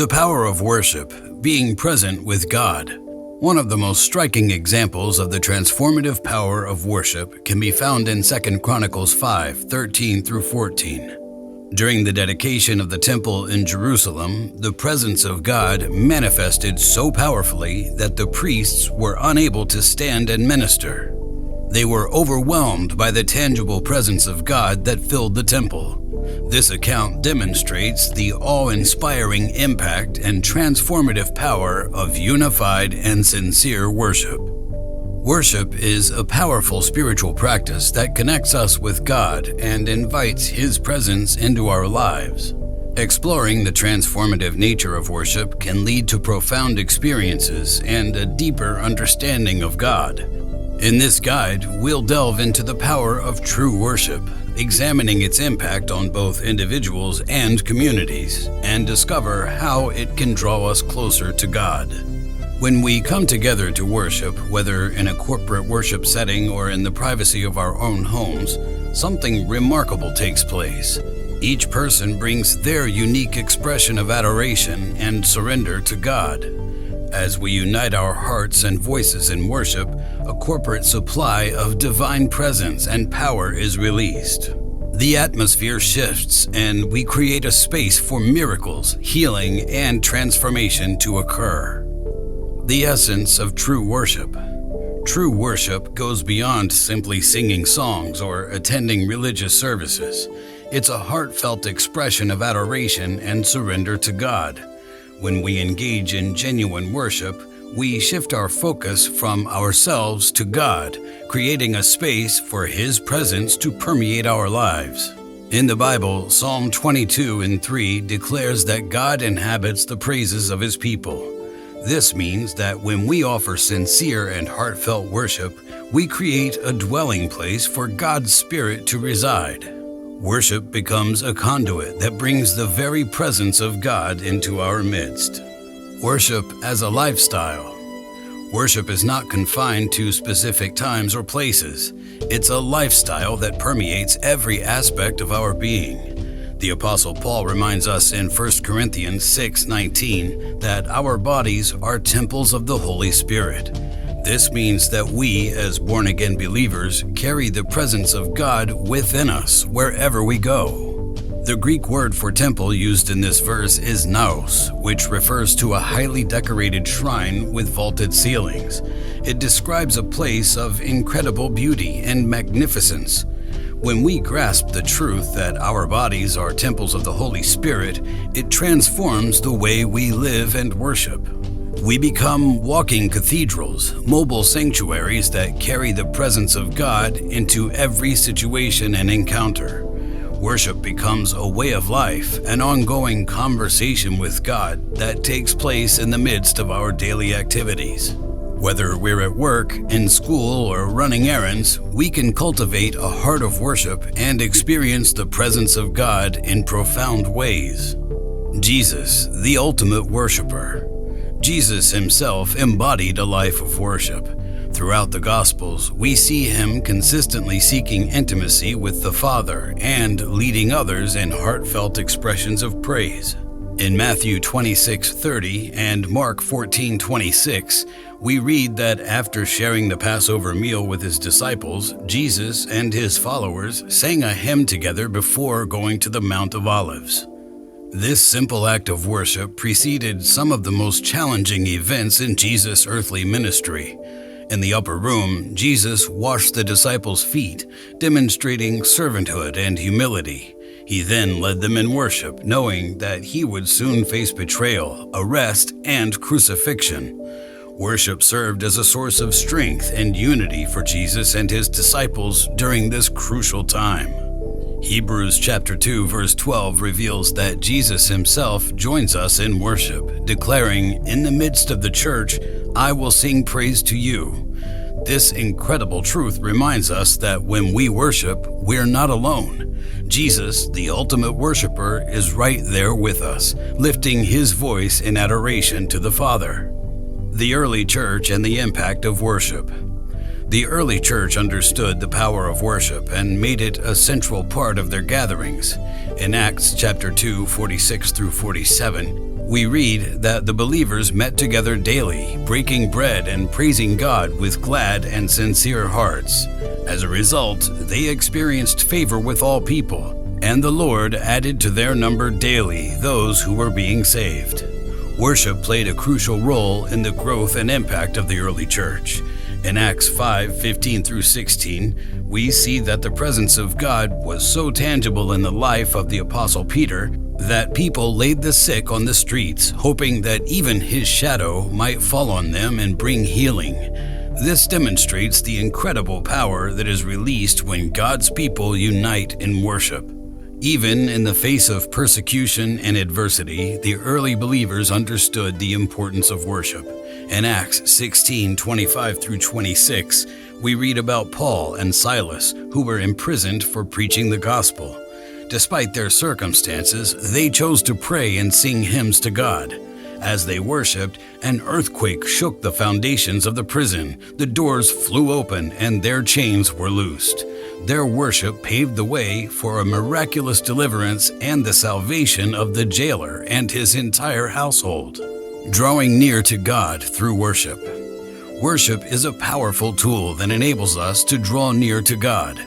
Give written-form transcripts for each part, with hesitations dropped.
The power of worship, being present with God. One of the most striking examples of the transformative power of worship can be found in 2 Chronicles 5:13 through 14. During the dedication of the temple in Jerusalem, the presence of God manifested so powerfully that the priests were unable to stand and minister. They were overwhelmed by the tangible presence of God that filled the temple. This account demonstrates the awe-inspiring impact and transformative power of unified and sincere worship. Worship is a powerful spiritual practice that connects us with God and invites His presence into our lives. Exploring the transformative nature of worship can lead to profound experiences and a deeper understanding of God. In this guide, we'll delve into the power of true worship, examining its impact on both individuals and communities, and discover how it can draw us closer to God. When we come together to worship, whether in a corporate worship setting or in the privacy of our own homes, something remarkable takes place. Each person brings their unique expression of adoration and surrender to God. As we unite our hearts and voices in worship, a corporate supply of divine presence and power is released. The atmosphere shifts, and we create a space for miracles, healing, and transformation to occur. The essence of true worship. True worship goes beyond simply singing songs or attending religious services. It's a heartfelt expression of adoration and surrender to God. When we engage in genuine worship, we shift our focus from ourselves to God, creating a space for His presence to permeate our lives. In the Bible, Psalm 22:3 declares that God inhabits the praises of His people. This means that when we offer sincere and heartfelt worship, we create a dwelling place for God's Spirit to reside. Worship becomes a conduit that brings the very presence of God into our midst. Worship as a lifestyle. Worship is not confined to specific times or places. It's a lifestyle that permeates every aspect of our being. The Apostle Paul reminds us in 1 Corinthians 6:19 that our bodies are temples of the Holy Spirit. This means that we, as born-again believers, carry the presence of God within us wherever we go. The Greek word for temple used in this verse is naos, which refers to a highly decorated shrine with vaulted ceilings. It describes a place of incredible beauty and magnificence. When we grasp the truth that our bodies are temples of the Holy Spirit, it transforms the way we live and worship. We become walking cathedrals, mobile sanctuaries that carry the presence of God into every situation and encounter. Worship becomes a way of life, an ongoing conversation with God that takes place in the midst of our daily activities. Whether we're at work, in school, or running errands, we can cultivate a heart of worship and experience the presence of God in profound ways. Jesus, the ultimate worshiper. Jesus Himself embodied a life of worship. Throughout the Gospels, we see Him consistently seeking intimacy with the Father and leading others in heartfelt expressions of praise. In Matthew 26:30 and Mark 14:26, we read that after sharing the Passover meal with His disciples, Jesus and His followers sang a hymn together before going to the Mount of Olives. This simple act of worship preceded some of the most challenging events in Jesus' earthly ministry. In the upper room, Jesus washed the disciples' feet, demonstrating servanthood and humility. He then led them in worship, knowing that He would soon face betrayal, arrest, and crucifixion. Worship served as a source of strength and unity for Jesus and His disciples during this crucial time. Hebrews chapter 2 verse 12 reveals that Jesus Himself joins us in worship, declaring, "In the midst of the church, I will sing praise to you." This incredible truth reminds us that when we worship, we're not alone. Jesus, the ultimate worshiper, is right there with us, lifting His voice in adoration to the Father. The early church and the impact of worship. The early church understood the power of worship and made it a central part of their gatherings. In Acts chapter 2, 46 through 47, We read that the believers met together daily, breaking bread and praising God with glad and sincere hearts. As a result, they experienced favor with all people, and the Lord added to their number daily those who were being saved. Worship played a crucial role in the growth and impact of the early church. In Acts 5:15 through 16, we see that the presence of God was so tangible in the life of the Apostle Peter that people laid the sick on the streets, hoping that even his shadow might fall on them and bring healing. This demonstrates the incredible power that is released when God's people unite in worship. Even in the face of persecution and adversity, the early believers understood the importance of worship. In Acts 16:25 through 26, we read about Paul and Silas, who were imprisoned for preaching the gospel. Despite their circumstances, they chose to pray and sing hymns to God. As they worshiped, an earthquake shook the foundations of the prison, the doors flew open, and their chains were loosed. Their worship paved the way for a miraculous deliverance and the salvation of the jailer and his entire household. Drawing near to God through worship. Worship is a powerful tool that enables us to draw near to God.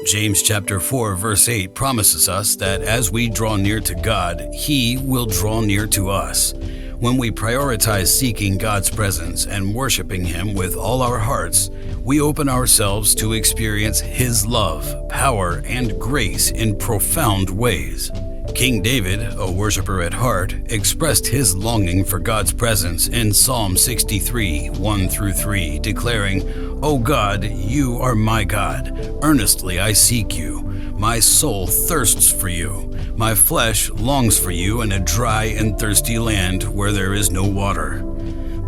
James chapter 4 verse 8 promises us that as we draw near to God, He will draw near to us. When we prioritize seeking God's presence and worshiping Him with all our hearts, we open ourselves to experience His love, power, and grace in profound ways. King David, a worshiper at heart, expressed his longing for God's presence in Psalm 63, 1 through 3, declaring, "O God, you are my God. Earnestly I seek you. My soul thirsts for you. My flesh longs for you in a dry and thirsty land where there is no water."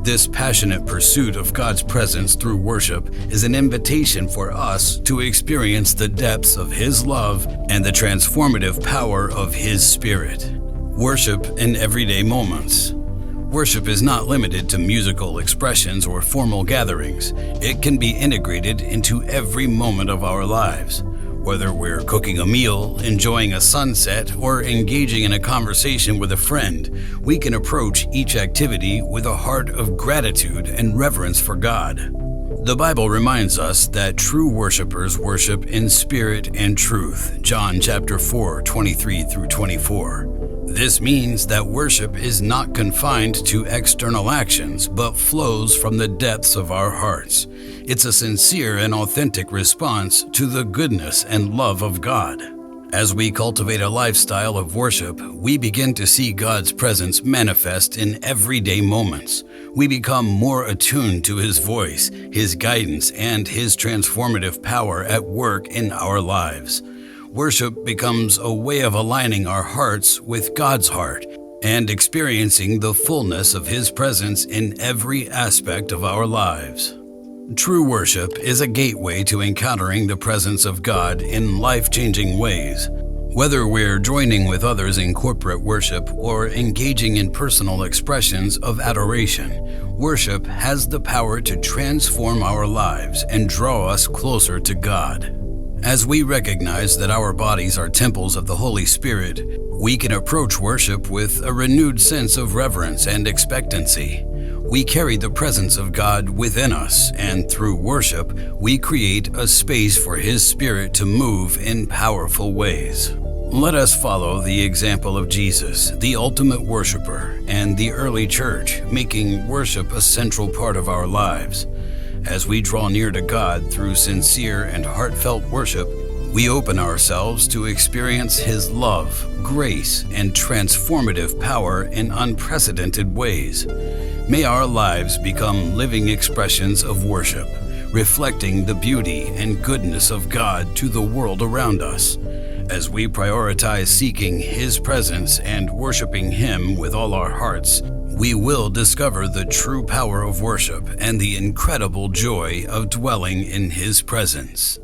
This passionate pursuit of God's presence through worship is an invitation for us to experience the depths of His love and the transformative power of His Spirit. Worship in everyday moments. Worship is not limited to musical expressions or formal gatherings. It can be integrated into every moment of our lives. Whether we're cooking a meal, enjoying a sunset, or engaging in a conversation with a friend, we can approach each activity with a heart of gratitude and reverence for God. The Bible reminds us that true worshipers worship in spirit and truth, John chapter 4, 23 through 24. This means that worship is not confined to external actions, but flows from the depths of our hearts. It's a sincere and authentic response to the goodness and love of God. As we cultivate a lifestyle of worship, we begin to see God's presence manifest in everyday moments. We become more attuned to His voice, His guidance, and His transformative power at work in our lives. Worship becomes a way of aligning our hearts with God's heart and experiencing the fullness of His presence in every aspect of our lives. True worship is a gateway to encountering the presence of God in life-changing ways. Whether we're joining with others in corporate worship or engaging in personal expressions of adoration, worship has the power to transform our lives and draw us closer to God. As we recognize that our bodies are temples of the Holy Spirit, we can approach worship with a renewed sense of reverence and expectancy. We carry the presence of God within us, and through worship, we create a space for His Spirit to move in powerful ways. Let us follow the example of Jesus, the ultimate worshiper, and the early church, making worship a central part of our lives. As we draw near to God through sincere and heartfelt worship, we open ourselves to experience His love, grace, and transformative power in unprecedented ways. May our lives become living expressions of worship, reflecting the beauty and goodness of God to the world around us. As we prioritize seeking His presence and worshiping Him with all our hearts, we will discover the true power of worship and the incredible joy of dwelling in His presence.